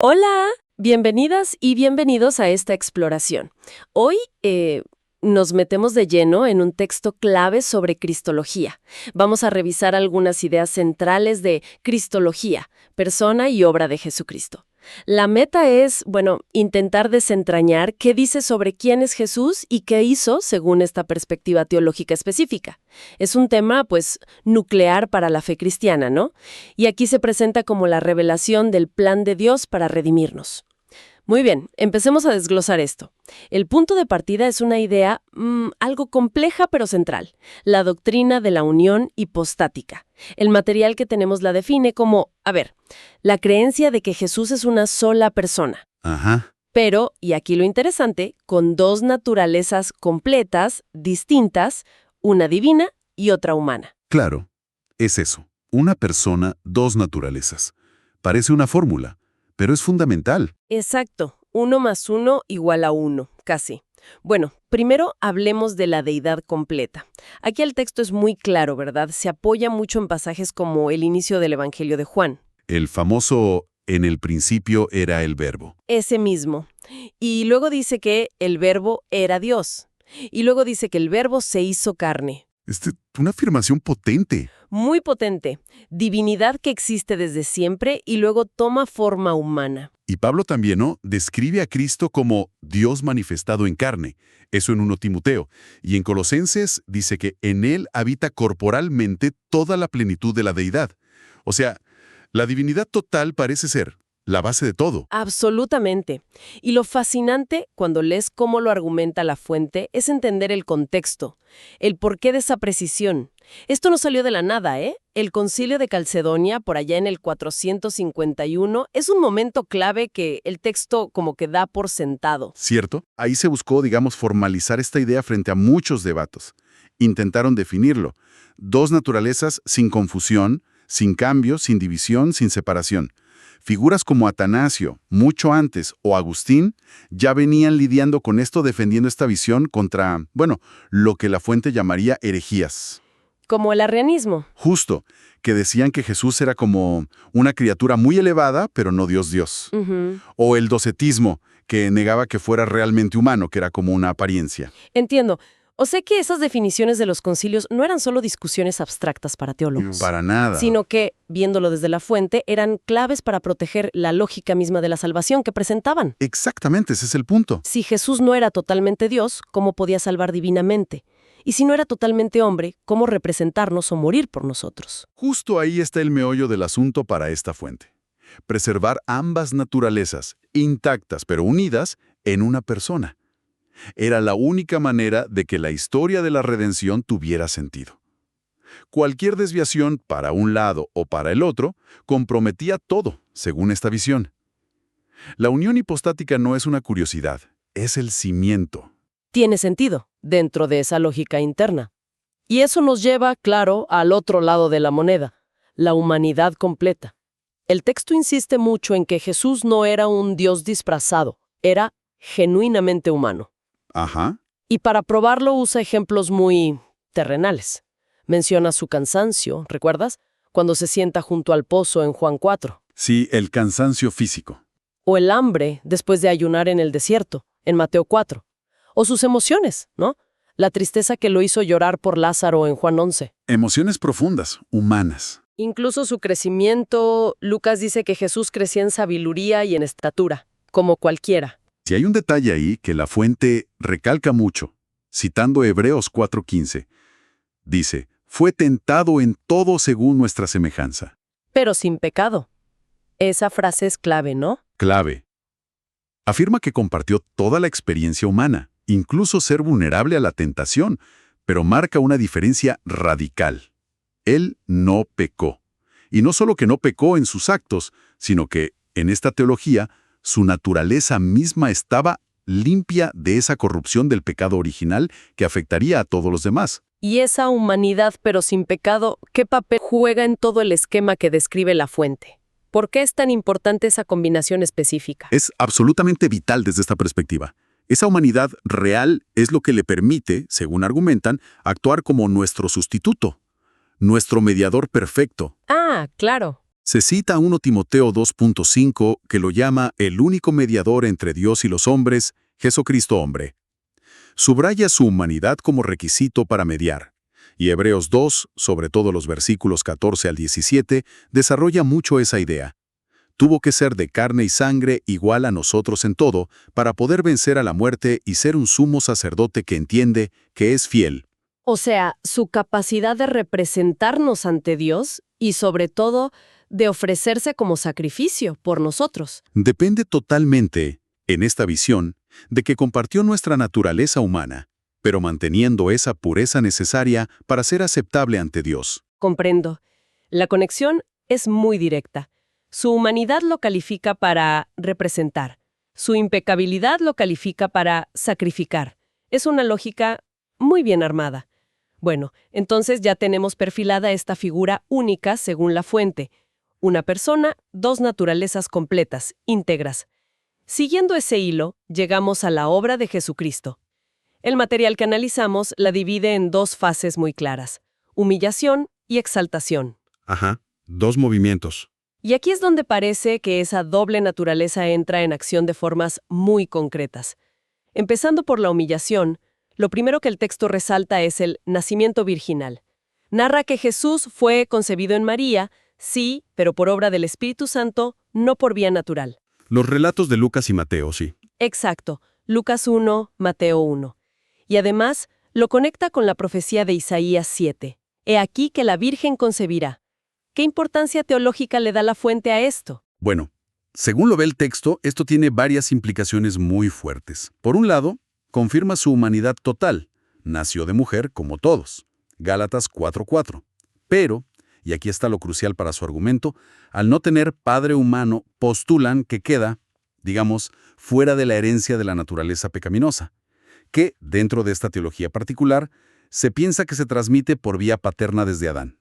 Hola, bienvenidas y bienvenidos a esta exploración. Hoy nos metemos de lleno en un texto clave sobre cristología. Vamos a revisar algunas ideas centrales de cristología, persona y obra de Jesucristo. La meta es, intentar desentrañar qué dice sobre quién es Jesús y qué hizo según esta perspectiva teológica específica. Es un tema, nuclear para la fe cristiana, ¿no? Y aquí se presenta como la revelación del plan de Dios para redimirnos. Muy bien, empecemos a desglosar esto. El punto de partida es una idea algo compleja pero central, la doctrina de la unión hipostática. El material que tenemos la define como, la creencia de que Jesús es una sola persona. Ajá. Pero, y aquí lo interesante, con dos naturalezas completas, distintas, una divina y otra humana. Claro, es eso. Una persona, dos naturalezas. Parece una fórmula, pero es fundamental. Exacto, 1 más 1 igual a 1, casi. Bueno, primero hablemos de la deidad completa. Aquí el texto es muy claro, ¿verdad? Se apoya mucho en pasajes como el inicio del Evangelio de Juan. El famoso "en el principio era el verbo". Ese mismo. Y luego dice que el verbo era Dios. Y luego dice que el verbo se hizo carne. Una afirmación potente. Muy potente. Divinidad que existe desde siempre y luego toma forma humana. Y Pablo también, ¿no? Describe a Cristo como Dios manifestado en carne. Eso en 1 Timoteo. Y en Colosenses dice que en él habita corporalmente toda la plenitud de la deidad. O sea, la divinidad total parece ser la base de todo. Absolutamente. Y lo fascinante, cuando lees cómo lo argumenta la fuente, es entender el contexto, el porqué de esa precisión. Esto no salió de la nada, ¿eh? El Concilio de Calcedonia, por allá en el 451, es un momento clave que el texto como que da por sentado. ¿Cierto? Ahí se buscó, formalizar esta idea frente a muchos debates. Intentaron definirlo. Dos naturalezas sin confusión, sin cambio, sin división, sin separación. Figuras como Atanasio, mucho antes, o Agustín, ya venían lidiando con esto, defendiendo esta visión contra, lo que la fuente llamaría herejías. Como el arrianismo. Justo, que decían que Jesús era como una criatura muy elevada, pero no Dios. O el docetismo, que negaba que fuera realmente humano, que era como una apariencia. Entiendo. O sé que esas definiciones de los concilios no eran solo discusiones abstractas para teólogos. Para nada. Sino que, viéndolo desde la fuente, eran claves para proteger la lógica misma de la salvación que presentaban. Exactamente, ese es el punto. Si Jesús no era totalmente Dios, ¿cómo podía salvar divinamente? Y si no era totalmente hombre, ¿cómo representarnos o morir por nosotros? Justo ahí está el meollo del asunto para esta fuente. Preservar ambas naturalezas, intactas pero unidas, en una persona. Era la única manera de que la historia de la redención tuviera sentido. Cualquier desviación para un lado o para el otro comprometía todo, según esta visión. La unión hipostática no es una curiosidad, es el cimiento. Tiene sentido, dentro de esa lógica interna. Y eso nos lleva, claro, al otro lado de la moneda, la humanidad completa. El texto insiste mucho en que Jesús no era un Dios disfrazado, era genuinamente humano. Ajá. Y para probarlo usa ejemplos muy terrenales. Menciona su cansancio, ¿recuerdas? Cuando se sienta junto al pozo en Juan 4. Sí, el cansancio físico. O el hambre después de ayunar en el desierto, en Mateo 4. O sus emociones, ¿no? La tristeza que lo hizo llorar por Lázaro en Juan 11. Emociones profundas, humanas. Incluso su crecimiento, Lucas dice que Jesús crecía en sabiduría y en estatura, como cualquiera. Si hay un detalle ahí que la fuente recalca mucho, citando Hebreos 4:15, dice, fue tentado en todo según nuestra semejanza. Pero sin pecado. Esa frase es clave, ¿no? Clave. Afirma que compartió toda la experiencia humana, incluso ser vulnerable a la tentación, pero marca una diferencia radical. Él no pecó. Y no solo que no pecó en sus actos, sino que, en esta teología, su naturaleza misma estaba limpia de esa corrupción del pecado original que afectaría a todos los demás. Y esa humanidad, pero sin pecado, ¿qué papel juega en todo el esquema que describe la fuente? ¿Por qué es tan importante esa combinación específica? Es absolutamente vital desde esta perspectiva. Esa humanidad real es lo que le permite, según argumentan, actuar como nuestro sustituto, nuestro mediador perfecto. Ah, claro. Se cita a 1 Timoteo 2.5 que lo llama el único mediador entre Dios y los hombres, Jesucristo hombre. Subraya su humanidad como requisito para mediar. Y Hebreos 2, sobre todo los versículos 14 al 17, desarrolla mucho esa idea. Tuvo que ser de carne y sangre igual a nosotros en todo, para poder vencer a la muerte y ser un sumo sacerdote que entiende, que es fiel. O sea, su capacidad de representarnos ante Dios y, sobre todo, de ofrecerse como sacrificio por nosotros. Depende totalmente, en esta visión, de que compartió nuestra naturaleza humana, pero manteniendo esa pureza necesaria para ser aceptable ante Dios. Comprendo. La conexión es muy directa. Su humanidad lo califica para representar. Su impecabilidad lo califica para sacrificar. Es una lógica muy bien armada. Bueno, entonces ya tenemos perfilada esta figura única según la fuente. Una persona, dos naturalezas completas, íntegras. Siguiendo ese hilo, llegamos a la obra de Jesucristo. El material que analizamos la divide en dos fases muy claras: humillación y exaltación. Ajá, dos movimientos. Y aquí es donde parece que esa doble naturaleza entra en acción de formas muy concretas. Empezando por la humillación, lo primero que el texto resalta es el nacimiento virginal. Narra que Jesús fue concebido en María, sí, pero por obra del Espíritu Santo, no por vía natural. Los relatos de Lucas y Mateo, sí. Exacto, Lucas 1, Mateo 1. Y además, lo conecta con la profecía de Isaías 7. He aquí que la Virgen concebirá. ¿Qué importancia teológica le da la fuente a esto? Bueno, según lo ve el texto, esto tiene varias implicaciones muy fuertes. Por un lado, confirma su humanidad total. Nació de mujer como todos. Gálatas 4:4. Pero, y aquí está lo crucial para su argumento, al no tener padre humano, postulan que queda, digamos, fuera de la herencia de la naturaleza pecaminosa, que, dentro de esta teología particular, se piensa que se transmite por vía paterna desde Adán.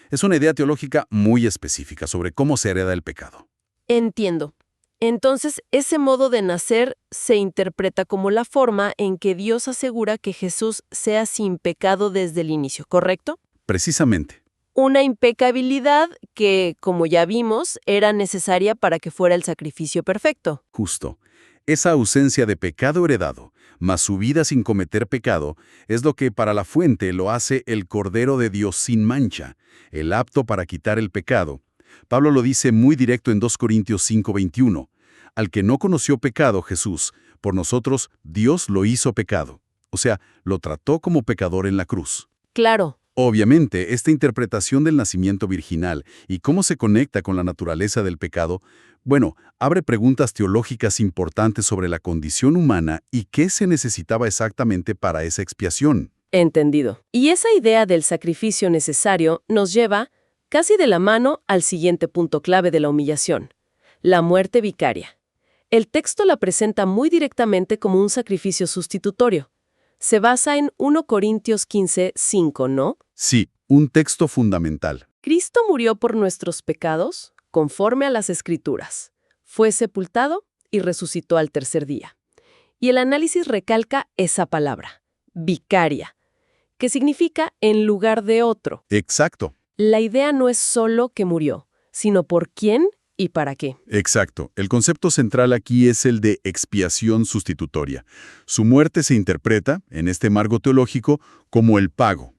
Es una idea teológica muy específica sobre cómo se hereda el pecado. Entiendo. Entonces, ese modo de nacer se interpreta como la forma en que Dios asegura que Jesús sea sin pecado desde el inicio, ¿correcto? Precisamente. Una impecabilidad que, como ya vimos, era necesaria para que fuera el sacrificio perfecto. Justo. Esa ausencia de pecado heredado, más su vida sin cometer pecado, es lo que para la fuente lo hace el Cordero de Dios sin mancha, el apto para quitar el pecado. Pablo lo dice muy directo en 2 Corintios 5:21. Al que no conoció pecado, Jesús, por nosotros Dios lo hizo pecado. O sea, lo trató como pecador en la cruz. Claro. Obviamente, esta interpretación del nacimiento virginal y cómo se conecta con la naturaleza del pecado, bueno, abre preguntas teológicas importantes sobre la condición humana y qué se necesitaba exactamente para esa expiación. Entendido. Y esa idea del sacrificio necesario nos lleva, casi de la mano, al siguiente punto clave de la humillación: la muerte vicaria. El texto la presenta muy directamente como un sacrificio sustitutorio. Se basa en 1 Corintios 15:5, ¿no? Sí, un texto fundamental. Cristo murió por nuestros pecados, conforme a las Escrituras. Fue sepultado y resucitó al tercer día. Y el análisis recalca esa palabra, vicaria, que significa en lugar de otro. Exacto. La idea no es solo que murió, sino por quién y para qué. Exacto. El concepto central aquí es el de expiación sustitutoria. Su muerte se interpreta, en este marco teológico, como el pago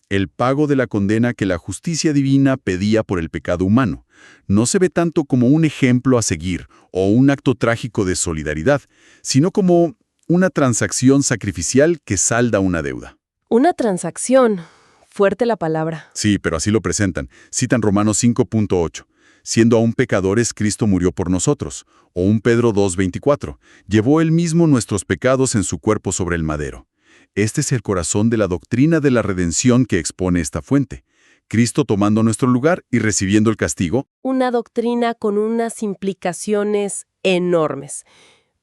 de la condena que la justicia divina pedía por el pecado humano. No se ve tanto como un ejemplo a seguir o un acto trágico de solidaridad, sino como una transacción sacrificial que salda una deuda. Una transacción. Fuerte la palabra. Sí, pero así lo presentan. Citan Romanos 5:8. Siendo aún pecadores, Cristo murió por nosotros. O un Pedro 2:24. Llevó él mismo nuestros pecados en su cuerpo sobre el madero. Este es el corazón de la doctrina de la redención que expone esta fuente. Cristo tomando nuestro lugar y recibiendo el castigo. Una doctrina con unas implicaciones enormes.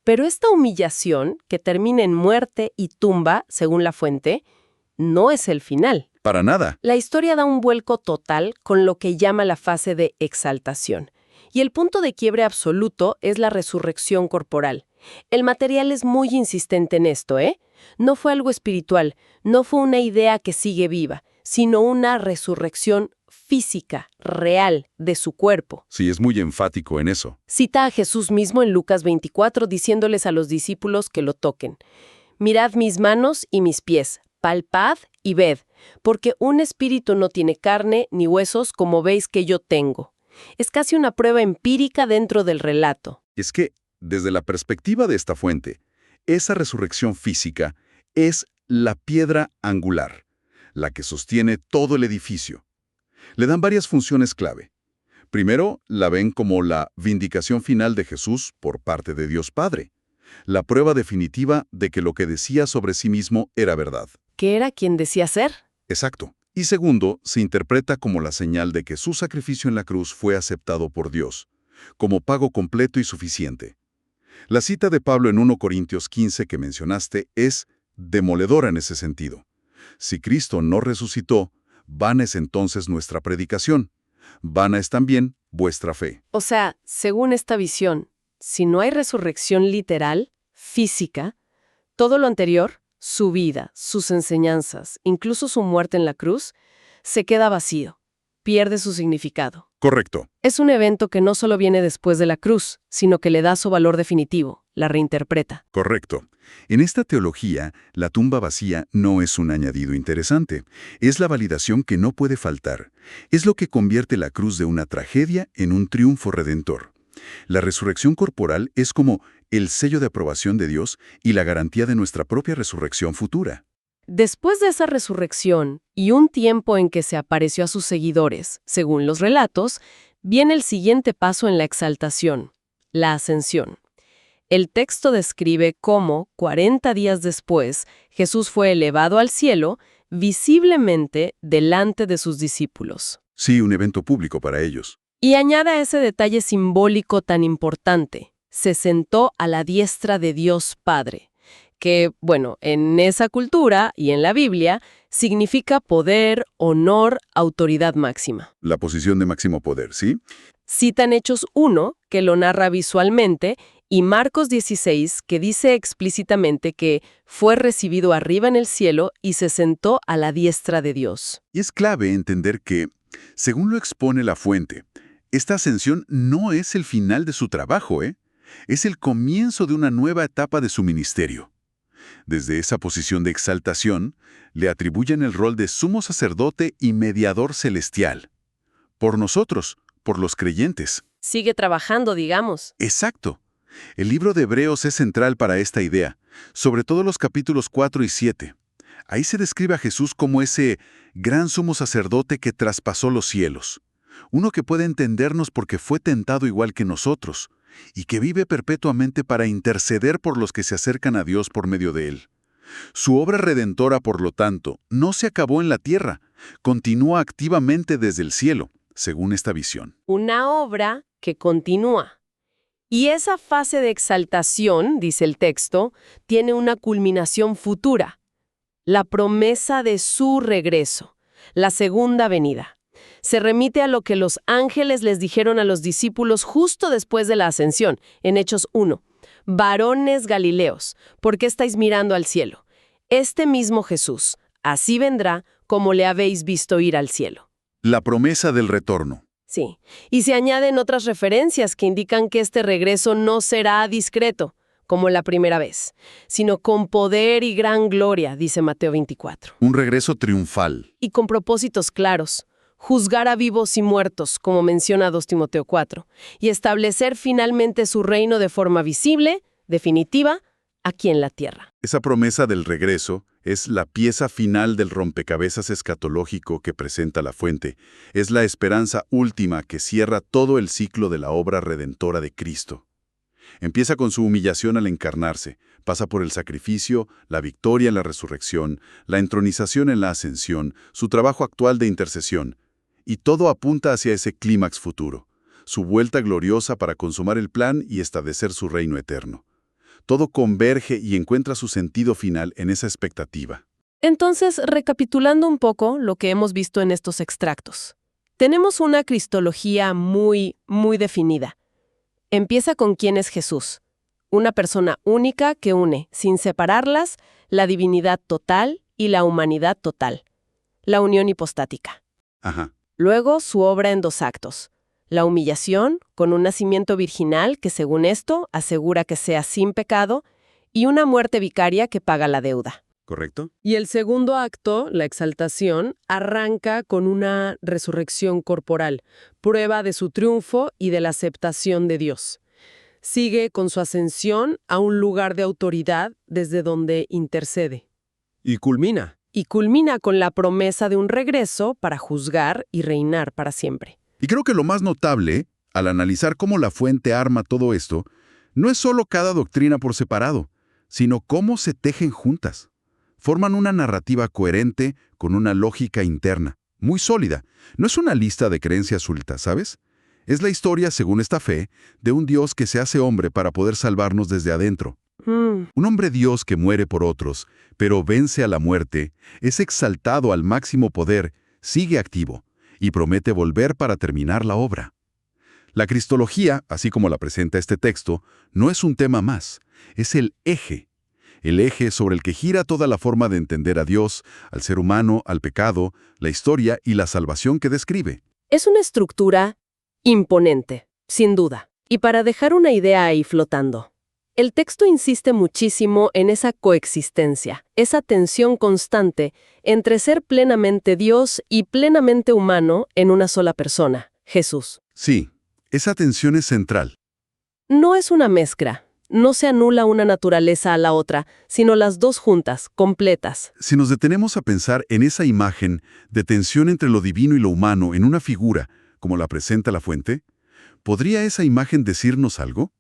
Pero esta humillación, que termina en muerte y tumba, según la fuente, no es el final. Para nada. La historia da un vuelco total con lo que llama la fase de exaltación. Y el punto de quiebre absoluto es la resurrección corporal. El material es muy insistente en esto, ¿eh? No fue algo espiritual, no fue una idea que sigue viva, sino una resurrección física, real, de su cuerpo. Sí, es muy enfático en eso. Cita a Jesús mismo en Lucas 24 diciéndoles a los discípulos que lo toquen. Mirad mis manos y mis pies, palpad y ved, porque un espíritu no tiene carne ni huesos como veis que yo tengo. Es casi una prueba empírica dentro del relato. Es que, desde la perspectiva de esta fuente, esa resurrección física es la piedra angular, la que sostiene todo el edificio. Le dan varias funciones clave. Primero, la ven como la vindicación final de Jesús por parte de Dios Padre, la prueba definitiva de que lo que decía sobre sí mismo era verdad. ¿Qué era quien decía ser? Exacto. Y segundo, se interpreta como la señal de que su sacrificio en la cruz fue aceptado por Dios, como pago completo y suficiente. La cita de Pablo en 1 Corintios 15 que mencionaste es demoledora en ese sentido. Si Cristo no resucitó, vana es entonces nuestra predicación. Vana es también vuestra fe. O sea, según esta visión, si no hay resurrección literal, física, todo lo anterior, su vida, sus enseñanzas, incluso su muerte en la cruz, se queda vacío, pierde su significado. Correcto. Es un evento que no solo viene después de la cruz, sino que le da su valor definitivo, la reinterpreta. Correcto. En esta teología, la tumba vacía no es un añadido interesante. Es la validación que no puede faltar. Es lo que convierte la cruz de una tragedia en un triunfo redentor. La resurrección corporal es como el sello de aprobación de Dios y la garantía de nuestra propia resurrección futura. Después de esa resurrección y un tiempo en que se apareció a sus seguidores, según los relatos, viene el siguiente paso en la exaltación, la ascensión. El texto describe cómo, 40 días después, Jesús fue elevado al cielo, visiblemente delante de sus discípulos. Sí, un evento público para ellos. Y añade ese detalle simbólico tan importante. Se sentó a la diestra de Dios Padre, que, bueno, en esa cultura y en la Biblia, significa poder, honor, autoridad máxima. La posición de máximo poder, ¿sí? Citan Hechos 1, que lo narra visualmente, y Marcos 16, que dice explícitamente que fue recibido arriba en el cielo y se sentó a la diestra de Dios. Y es clave entender que, según lo expone la fuente, esta ascensión no es el final de su trabajo, es el comienzo de una nueva etapa de su ministerio. Desde esa posición de exaltación, le atribuyen el rol de sumo sacerdote y mediador celestial. Por nosotros, por los creyentes. Sigue trabajando, digamos. Exacto. El libro de Hebreos es central para esta idea, sobre todo los capítulos 4 y 7. Ahí se describe a Jesús como ese gran sumo sacerdote que traspasó los cielos. Uno que puede entendernos porque fue tentado igual que nosotros, y que vive perpetuamente para interceder por los que se acercan a Dios por medio de él. Su obra redentora, por lo tanto, no se acabó en la tierra, continúa activamente desde el cielo, según esta visión. Una obra que continúa. Y esa fase de exaltación, dice el texto, tiene una culminación futura, la promesa de su regreso, la segunda venida. Se remite a lo que los ángeles les dijeron a los discípulos justo después de la ascensión, en Hechos 1. Varones Galileos, ¿por qué estáis mirando al cielo? Este mismo Jesús, así vendrá como le habéis visto ir al cielo. La promesa del retorno. Sí, y se añaden otras referencias que indican que este regreso no será discreto, como la primera vez, sino con poder y gran gloria, dice Mateo 24. Un regreso triunfal. Y con propósitos claros. Juzgar a vivos y muertos, como menciona 2 Timoteo 4, y establecer finalmente su reino de forma visible, definitiva, aquí en la tierra. Esa promesa del regreso es la pieza final del rompecabezas escatológico que presenta la fuente. Es la esperanza última que cierra todo el ciclo de la obra redentora de Cristo. Empieza con su humillación al encarnarse, pasa por el sacrificio, la victoria en la resurrección, la entronización en la ascensión, su trabajo actual de intercesión, y todo apunta hacia ese clímax futuro, su vuelta gloriosa para consumar el plan y establecer su reino eterno. Todo converge y encuentra su sentido final en esa expectativa. Entonces, recapitulando un poco lo que hemos visto en estos extractos, tenemos una cristología muy definida. Empieza con quién es Jesús, una persona única que une, sin separarlas, la divinidad total y la humanidad total. la unión hipostática. Ajá. Luego, su obra en 2 actos. La humillación, con un nacimiento virginal que, según esto, asegura que sea sin pecado, y una muerte vicaria que paga la deuda. ¿Correcto? Y el segundo acto, la exaltación, arranca con una resurrección corporal, prueba de su triunfo y de la aceptación de Dios. Sigue con su ascensión a un lugar de autoridad desde donde intercede. Y culmina. Y culmina con la promesa de un regreso para juzgar y reinar para siempre. Y creo que lo más notable, al analizar cómo la fuente arma todo esto, no es solo cada doctrina por separado, sino cómo se tejen juntas. Forman una narrativa coherente con una lógica interna, muy sólida. No es una lista de creencias sueltas, ¿sabes? Es la historia, según esta fe, de un Dios que se hace hombre para poder salvarnos desde adentro. Un hombre Dios que muere por otros, pero vence a la muerte, es exaltado al máximo poder, sigue activo y promete volver para terminar la obra. La cristología, así como la presenta este texto, no es un tema más, es el eje sobre el que gira toda la forma de entender a Dios, al ser humano, al pecado, la historia y la salvación que describe. Es una estructura imponente, sin duda. Y para dejar una idea ahí flotando, el texto insiste muchísimo en esa coexistencia, esa tensión constante entre ser plenamente Dios y plenamente humano en una sola persona, Jesús. Sí, esa tensión es central. No es una mezcla, no se anula una naturaleza a la otra, sino las dos juntas, completas. Si nos detenemos a pensar en esa imagen de tensión entre lo divino y lo humano en una figura, como la presenta la fuente, ¿podría esa imagen decirnos algo?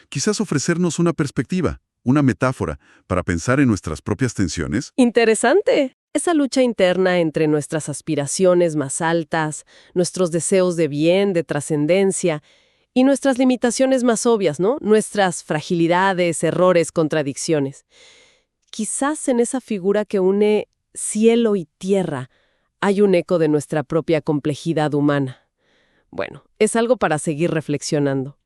Quizás ofrecernos una perspectiva, una metáfora, para pensar en nuestras propias tensiones. ¡Interesante! Esa lucha interna entre nuestras aspiraciones más altas, nuestros deseos de bien, de trascendencia, y nuestras limitaciones más obvias, ¿no? Nuestras fragilidades, errores, contradicciones. Quizás en esa figura que une cielo y tierra hay un eco de nuestra propia complejidad humana. Bueno, es algo para seguir reflexionando.